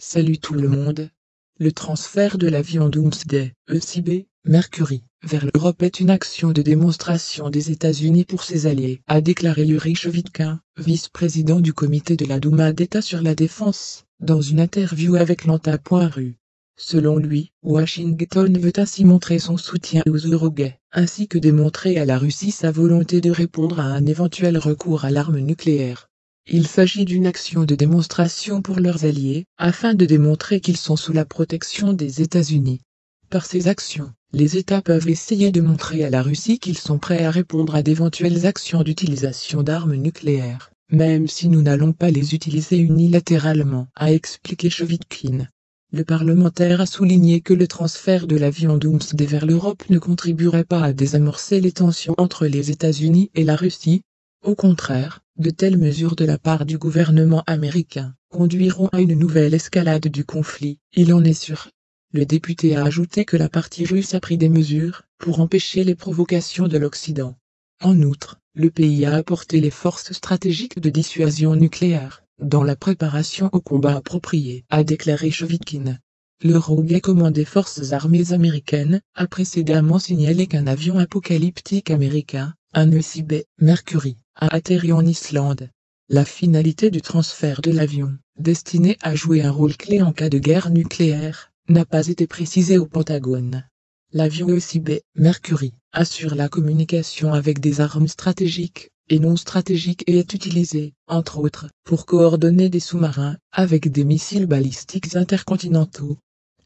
Salut tout le monde. Le transfert de l'avion Doomsday, ECB, Mercury, vers l'Europe est une action de démonstration des États-Unis pour ses alliés, a déclaré Yuri Shevitkin, vice-président du comité de la Douma d'État sur la défense, dans une interview avec Lanta.ru. Selon lui, Washington veut ainsi montrer son soutien aux Eurogais, ainsi que démontrer à la Russie sa volonté de répondre à un éventuel recours à l'arme nucléaire. Il s'agit d'une action de démonstration pour leurs alliés, afin de démontrer qu'ils sont sous la protection des États-Unis. Par ces actions, les États peuvent essayer de montrer à la Russie qu'ils sont prêts à répondre à d'éventuelles actions d'utilisation d'armes nucléaires, même si nous n'allons pas les utiliser unilatéralement, a expliqué Shevitkin. Le parlementaire a souligné que le transfert de l'avion Doomsday vers l'Europe ne contribuerait pas à désamorcer les tensions entre les États-Unis et la Russie. Au contraire, de telles mesures de la part du gouvernement américain conduiront à une nouvelle escalade du conflit, il en est sûr. Le député a ajouté que la partie russe a pris des mesures pour empêcher les provocations de l'Occident. En outre, le pays a apporté les forces stratégiques de dissuasion nucléaire dans la préparation au combat approprié, a déclaré Shevitkin. L'Eurogay commande des forces armées américaines a précédemment signalé qu'un avion apocalyptique américain, un ECB, Mercury, a atterri en Islande. La finalité du transfert de l'avion, destiné à jouer un rôle clé en cas de guerre nucléaire, n'a pas été précisée au Pentagone. L'avion ECB, Mercury, assure la communication avec des armes stratégiques et non stratégiques et est utilisé, entre autres, pour coordonner des sous-marins avec des missiles balistiques intercontinentaux.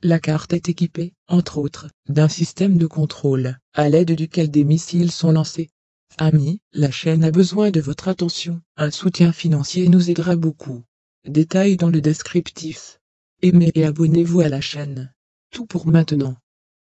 La carte est équipée, entre autres, d'un système de contrôle, à l'aide duquel des missiles sont lancés. Amis, la chaîne a besoin de votre attention, un soutien financier nous aidera beaucoup. Détails dans le descriptif. Aimez et abonnez-vous à la chaîne. Tout pour maintenant.